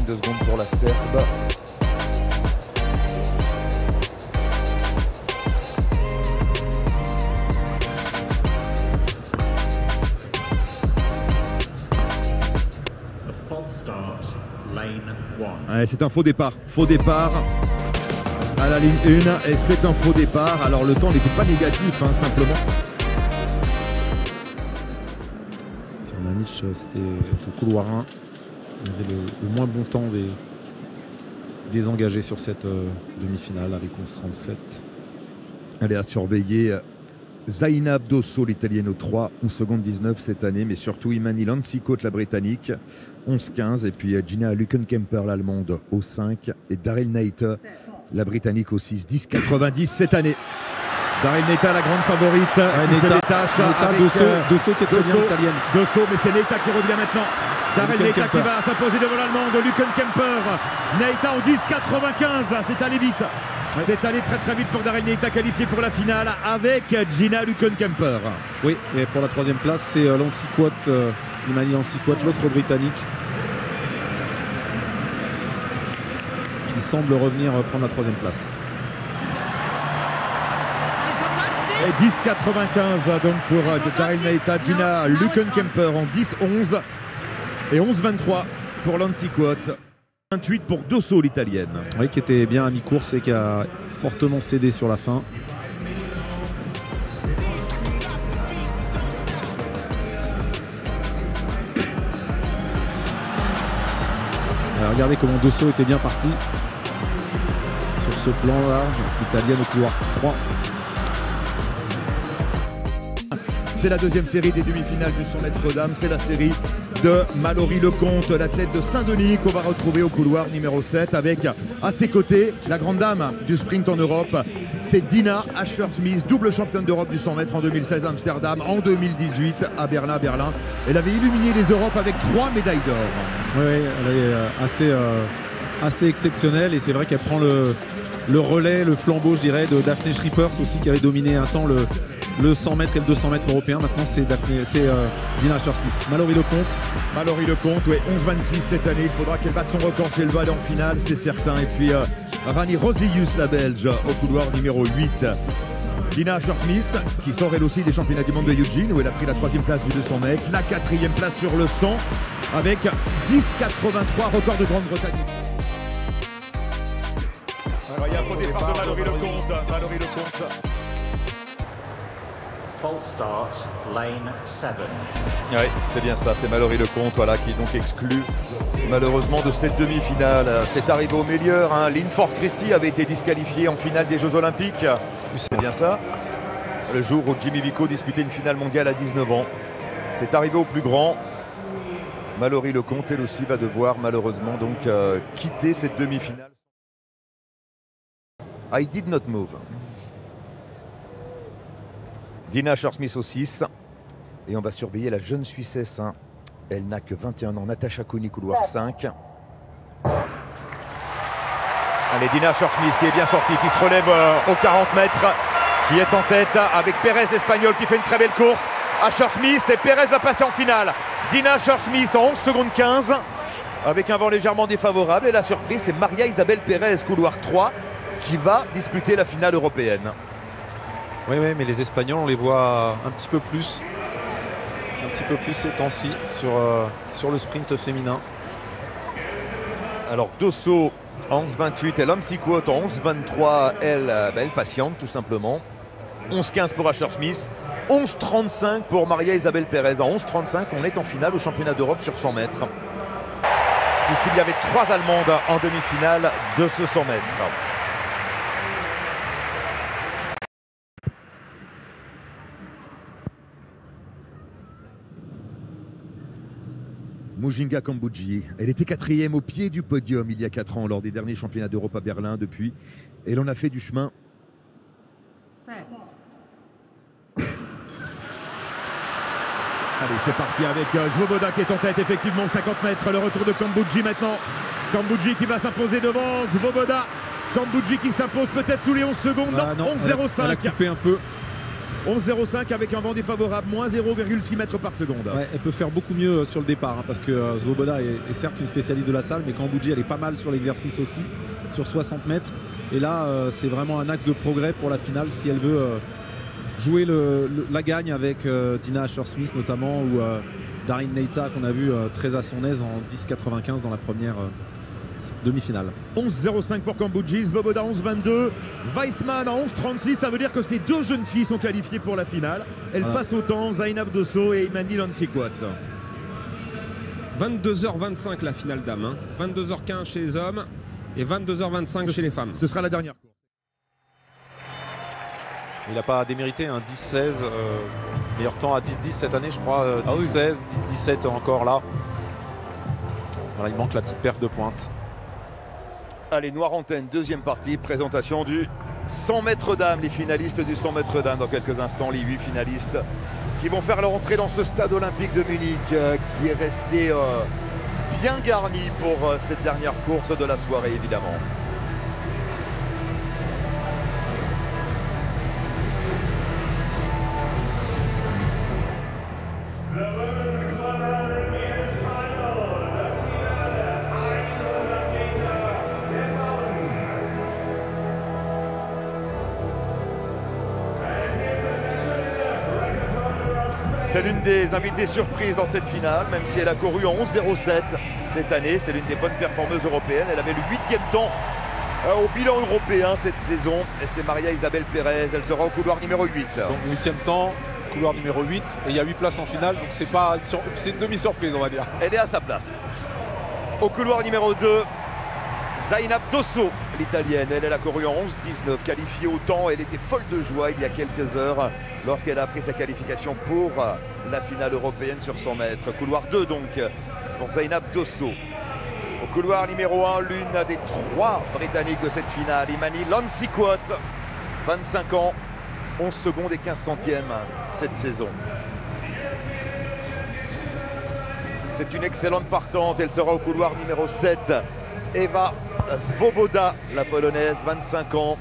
de seconde pour la Serbe. C'est un faux départ. Faux départ à la ligne 1 et c'est un faux départ. Alors le temps n'était pas négatif, hein, simplement. Tirmanic, c'était le couloir 1. Il avait le moins bon temps des engagés sur cette demi-finale avec 11-37. Elle est à surveiller Zainab Dosso, l'italienne au 3, 11 secondes 19 cette année, mais surtout Imani Lanzikot, la britannique, 11-15, et puis Gina Lückenkemper, l'allemande, au 5, et Daryl Neita, la britannique, au 6, 10-90 cette année. Daryl Neita, la grande favorite, Neita, avec Dosso qui est très bien italienne. Dosso, mais c'est Neita qui revient maintenant. Daryl Neita qui va s'imposer devant l'allemande, Lückenkemper. Neita en 10-95, c'est allé vite. C'est allé très très vite pour Daryl Neita, qualifié pour la finale avec Gina Lückenkemper. Oui, et pour la troisième place, c'est Lanzikot, Imani Lanzikot, l'autre britannique, qui semble revenir prendre la troisième place. Et 10-95 donc pour Daryl Neita, Gina Lückenkemper en 10-11 et 11-23 pour Lanzikot. 28 pour Dosso, l'italienne. Oui, qui était bien à mi-course et qui a fortement cédé sur la fin. Alors, regardez comment Dosso était bien parti sur ce plan large. L'italienne au couloir 3. C'est la deuxième série des demi-finales du 100 mètres dames. C'est la série de Mallory Lecomte, l'athlète de Saint-Denis, qu'on va retrouver au couloir numéro 7 avec à ses côtés la grande dame du sprint en Europe. C'est Dina Asher-Smith, double championne d'Europe du 100 mètres en 2016 à Amsterdam, en 2018 à Berlin. Elle avait illuminé les Europes avec 3 médailles d'or. Oui, elle est assez exceptionnelle et c'est vrai qu'elle prend le relais, le flambeau, je dirais, de Daphne Schrippers aussi, qui avait dominé un temps le 100 mètres et le 200 mètres européen. Maintenant, c'est Dina Asher-Smith. Mallory Lecomte, oui, 11-26 cette année. Il faudra qu'elle batte son record si elle va aller en finale, c'est certain. Et puis Rani Rosilius, la Belge, au couloir numéro 8. Dina Asher-Smith, qui sort elle aussi des championnats du monde de Eugene, où elle a pris la 3e place du 200 mètres, la 4e place sur le 100, avec 10-83, record de Grande-Bretagne. Alors, il y a un faux départ de Mallory Lecomte. False start, lane 7. Oui, c'est bien ça, c'est Mallory Lecomte qui est donc exclu malheureusement de cette demi-finale. C'est arrivé au meilleur, hein. Linford Christie avait été disqualifié en finale des Jeux Olympiques. C'est bien ça. Le jour où Jimmy Vico disputait une finale mondiale à 19 ans. C'est arrivé au plus grand. Mallory Lecomte, elle aussi, va devoir malheureusement donc quitter cette demi-finale. I did not move. Dina Asher-Smith au 6. Et on va surveiller la jeune Suissesse. Hein. Elle n'a que 21 ans. Natasha Cooney, couloir 5. Allez, Dina Asher-Smith qui est bien sortie, qui se relève aux 40 mètres, qui est en tête avec Pérez l'Espagnol qui fait une très belle course. Asher-Smith et Pérez va passer en finale. Dina Asher-Smith en 11 secondes 15 avec un vent légèrement défavorable. Et la surprise, c'est Maria Isabel Pérez, couloir 3, qui va disputer la finale européenne. Oui, mais les Espagnols, on les voit un petit peu plus ces temps-ci sur le sprint féminin. Alors Dosso en 11-28 et Lanzikot en 11-23, elle patiente tout simplement. 11-15 pour Asher-Smith, 11-35 pour Maria Isabel Pérez. En 11-35, on est en finale au championnat d'Europe sur 100 mètres. Puisqu'il y avait 3 Allemandes en demi-finale de ce 100 mètres. Mujinga Kambodji, elle était 4e au pied du podium il y a 4 ans lors des derniers championnats d'Europe à Berlin. Depuis, elle en a fait du chemin. Allez, c'est parti avec Svoboda qui est en tête, effectivement, 50 mètres. Le retour de Kambodji maintenant. Kambodji qui va s'imposer devant Svoboda. Kambodji qui s'impose peut-être sous les 11 secondes. Non, 11-05. Elle a coupé un peu. 11,05 avec un vent défavorable, moins 0,6 mètres par seconde. Ouais, elle peut faire beaucoup mieux sur le départ, hein, parce que Svoboda est certes une spécialiste de la salle, mais Kambodji elle est pas mal sur l'exercice aussi, sur 60 mètres. Et là, c'est vraiment un axe de progrès pour la finale si elle veut jouer la gagne avec Dina Asher-Smith notamment, ou Darin Neita qu'on a vu très à son aise en 10,95 dans la première demi-finale. 11,05 pour Kambodji, Svoboda 11,22, Weissman à 11,36. Ça veut dire que ces deux jeunes filles sont qualifiées pour la finale. Elles passent au temps, Zainab Dosso et Imani Lansikwat. 22h25 la finale dames, hein. 22h15 chez les hommes et 22h25 chez les femmes. Ce sera la dernière course. Il n'a pas démérité un 10-16, meilleur temps à 10-10 cette année je crois, 10-16, 10-17 encore là. Voilà, il manque la petite perf de pointe. Allez, Noire Antenne, deuxième partie, présentation du 100 mètres dames, les finalistes du 100 mètres dames. Dans quelques instants, les 8 finalistes qui vont faire leur entrée dans ce stade olympique de Munich qui est resté bien garni pour cette dernière course de la soirée évidemment. C'est l'une des invitées surprises dans cette finale, même si elle a couru en 11,07 cette année. C'est l'une des bonnes performeuses européennes. Elle avait le 8e temps au bilan européen cette saison. Et c'est Maria Isabel Pérez. Elle sera au couloir numéro 8. Donc 8e temps, couloir numéro 8. Et il y a 8 places en finale. Donc c'est une demi-surprise on va dire. Elle est à sa place. Au couloir numéro 2, Zainab Dosso, l'italienne. Elle a couru en 11,19, qualifiée au temps. Elle était folle de joie il y a quelques heures lorsqu'elle a appris sa qualification pour la finale européenne sur 100 mètres. Couloir 2 donc pour Zainab Dosso. Au couloir numéro 1, l'une des 3 Britanniques de cette finale, Imani Lansikwat, 25 ans, 11 secondes et 15 centièmes cette saison. C'est une excellente partante. Elle sera au couloir numéro 7. Eva Svoboda, la polonaise, 25 ans.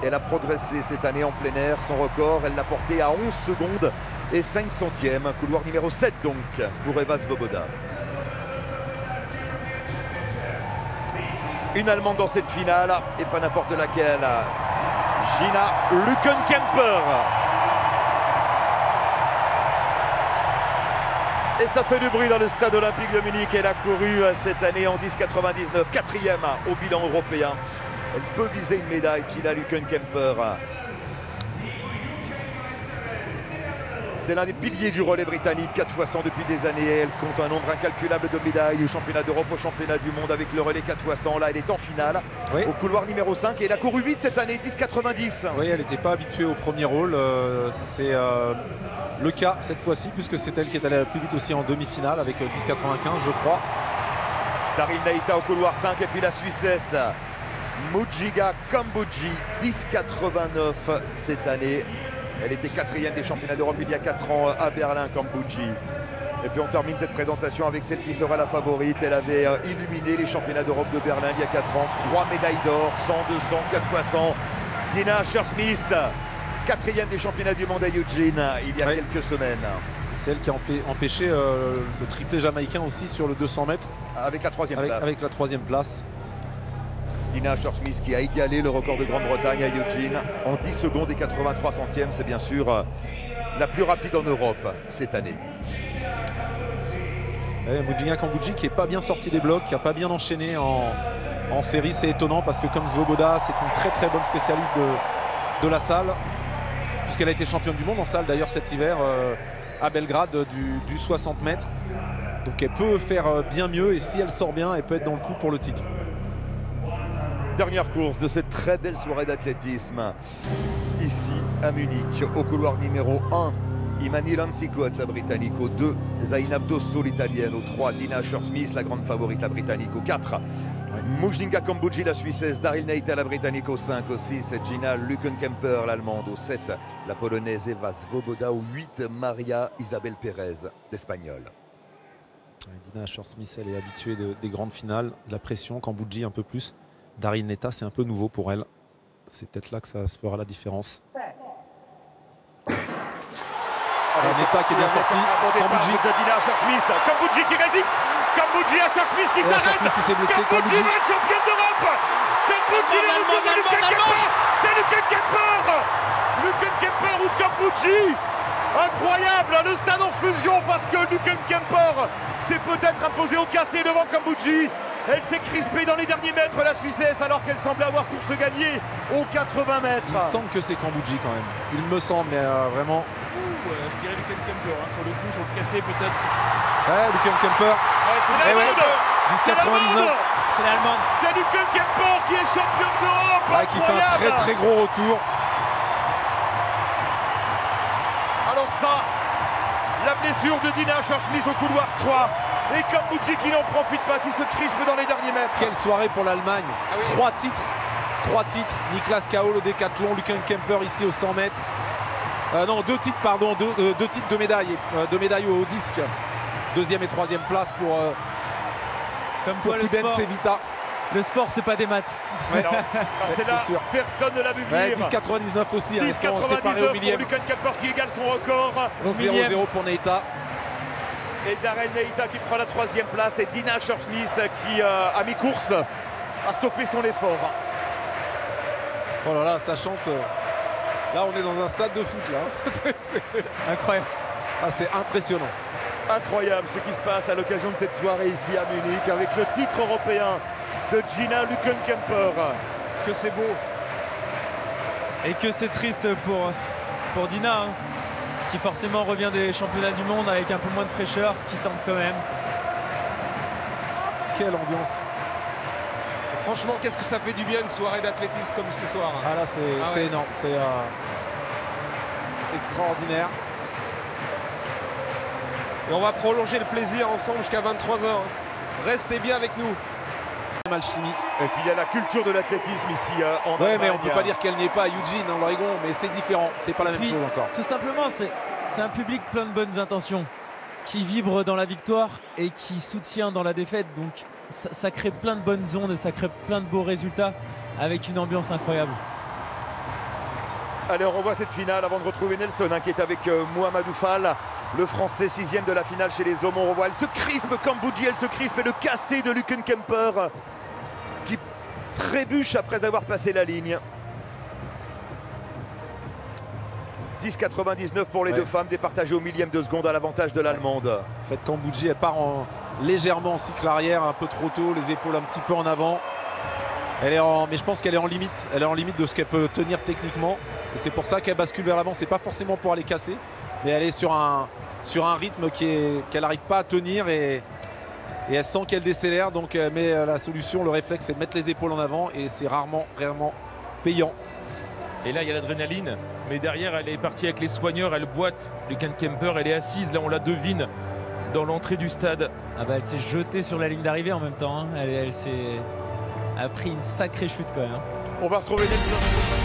Elle a progressé cette année en plein air. Son record, elle l'a porté à 11 secondes et 5 centièmes. Un couloir numéro 7 donc pour Eva Svoboda. Une Allemande dans cette finale et pas n'importe laquelle. Gina Lückenkemper. Et ça fait du bruit dans le stade olympique de Munich. Elle a couru cette année en 10,99, 4e au bilan européen. Elle peut viser une médaille, Gina Lückenkemper. C'est l'un des piliers du relais britannique, 4 fois 100 depuis des années. Elle compte un nombre incalculable de médailles au championnat d'Europe, au championnat du monde avec le relais 4 fois 100. Là, elle est en finale au couloir numéro 5 et elle a couru vite cette année, 10,90. Oui, elle n'était pas habituée au premier rôle. C'est le cas cette fois-ci puisque c'est elle qui est allée la plus vite aussi en demi-finale avec 10,95 je crois. Darin Neita au couloir 5 et puis la Suissesse Mujiga Kambodji, 10,89 cette année. Elle était 4e des championnats d'Europe il y a 4 ans à Berlin, Kambodji. Et puis on termine cette présentation avec celle qui sera la favorite. Elle avait illuminé les championnats d'Europe de Berlin il y a 4 ans. 3 médailles d'or, 100, 200, 4 fois 100. Dina Asher-Smith, 4e des championnats du monde à Eugene il y a quelques semaines. C'est elle qui a empêché le triplé jamaïcain aussi sur le 200 mètres. Avec la 3e place. Avec la 3e place. Dina Asher-Smith qui a égalé le record de Grande-Bretagne à Eugene en 10 secondes et 83 centièmes. C'est bien sûr la plus rapide en Europe cette année. Mujiga Kambodji qui n'est pas bien sorti des blocs, qui n'a pas bien enchaîné en série. C'est étonnant parce que comme Svoboda, c'est une très très bonne spécialiste de la salle. Puisqu'elle a été championne du monde en salle d'ailleurs cet hiver à Belgrade du 60 mètres. Donc elle peut faire bien mieux et si elle sort bien, elle peut être dans le coup pour le titre. Dernière course de cette très belle soirée d'athlétisme ici à Munich. Au couloir numéro 1, Imani Lansikwat, la britannique. Au 2, Zainab Dosso, l'italienne. Au 3, Dina Asher-Smith, la grande favorite, la britannique. Au 4, Mujiga Kambodji, la suissesse. Darin Neita, la britannique. Au 5, au 6, Gina Lückenkemper, l'allemande. Au 7, la polonaise Eva Svoboda. Au 8, Maria Isabel Pérez, l'espagnole. Dina Asher-Smith, elle est habituée des grandes finales, de la pression. Kambodji un peu plus. Darin Neita, c'est un peu nouveau pour elle. C'est peut-être là que ça se fera la différence. 7. Neta qui est bien sorti. Kambouji de Dina Asher-Smith. Kambouji qui résiste. Kambouji, Asher-Smith qui s'arrête. Asher-Smith qui s'est blessé. Kambouji va être championne d'Europe. Kambouji est le nouveau Luken Kemper. C'est Luken Kemper. Luken Kemper ou Kambouji. Incroyable, le stade en fusion parce que Luken Kemper s'est peut-être imposé au cassé devant Kambouji. Elle s'est crispée dans les derniers mètres, la Suissesse, alors qu'elle semblait avoir course gagnée aux 80 mètres. Il me semble que c'est Kambouji quand même. Il me semble, mais vraiment. Je dirais Luken Kemper, hein, sur le coup, sur le cassé peut-être. Ouais, Luken Kemper. C'est l'Allemande. C'est l'Allemande. C'est l'Allemande. C'est Luken Kemper qui est championne d'Europe. Ouais, qui fait un très très gros retour. Alors ça, la blessure de Dina Asher-Smith au couloir 3. Et Kambouji qui n'en profite pas, qui se crispe dans les derniers mètres. Quelle soirée pour l'Allemagne. 3 titres. 3 titres. Niklas Kaol au décathlon, Luken Kemper ici au 100 mètres. Non, 2 titres, pardon. 2 titres de médailles. 2 médailles au disque. 2e et 3e place pour Pudens et Vita. Le sport, c'est pas des maths. Ouais, c'est là, sûr. personne ne l'a vu venir. 10,99 aussi. 10,99 Ils sont séparés au pour millième. Luken Kemper qui égale son record. 0-0 pour Neta. Et Darren Neta qui prend la 3e place. Et Dina Asher-Smith qui, à mi-course, a stoppé son effort. Oh là là, ça chante. Là, on est dans un stade de foot, là. Incroyable. Ah, c'est impressionnant. Incroyable ce qui se passe à l'occasion de cette soirée ici à Munich avec le titre européen de Gina Luken Kemper. Que c'est beau. Et que c'est triste pour Dina, hein, qui forcément revient des championnats du monde avec un peu moins de fraîcheur, qui tente quand même. Quelle ambiance. Franchement, qu'est-ce que ça fait du bien une soirée d'athlétisme comme ce soir. Ah là, c'est énorme. C'est extraordinaire. Et on va prolonger le plaisir ensemble jusqu'à 23h. Restez bien avec nous. Malchimi. Et puis il y a la culture de l'athlétisme ici en Allemagne. Ouais, mais on peut pas dire qu'elle n'y est pas à Eugene, en Oregon, mais c'est différent. C'est pas la même chose encore. Tout simplement, c'est un public plein de bonnes intentions, qui vibre dans la victoire et qui soutient dans la défaite. Donc ça crée plein de bonnes ondes et ça crée plein de beaux résultats avec une ambiance incroyable. Allez, on revoit cette finale avant de retrouver Nelson qui est avec Mohamedou Fall, le Français 6e de la finale chez les hommes. On revoit, elle se crispe, Kambouji, elle se crispe, et le cassé de Luken Kemper qui trébuche après avoir passé la ligne. 10,99 pour les deux femmes, départagées au millième de seconde à l'avantage de l'Allemande. En fait, Kambouji, elle part légèrement en cycle arrière, un peu trop tôt, les épaules un petit peu en avant. Mais je pense qu'elle est en limite. Elle est en limite de ce qu'elle peut tenir techniquement. Et c'est pour ça qu'elle bascule vers l'avant. C'est pas forcément pour aller casser, mais elle est sur un rythme qu'elle n'arrive pas à tenir et elle sent qu'elle décélère. Donc, mais la solution, le réflexe, c'est de mettre les épaules en avant et c'est rarement payant. Et là, il y a l'adrénaline. Mais derrière, elle est partie avec les soigneurs. Elle boite. Luken Kemper, elle est assise. Là, on la devine dans l'entrée du stade. Ah bah, elle s'est jetée sur la ligne d'arrivée en même temps. Hein. Elle a pris une sacrée chute quand même. On va retrouver Nelson.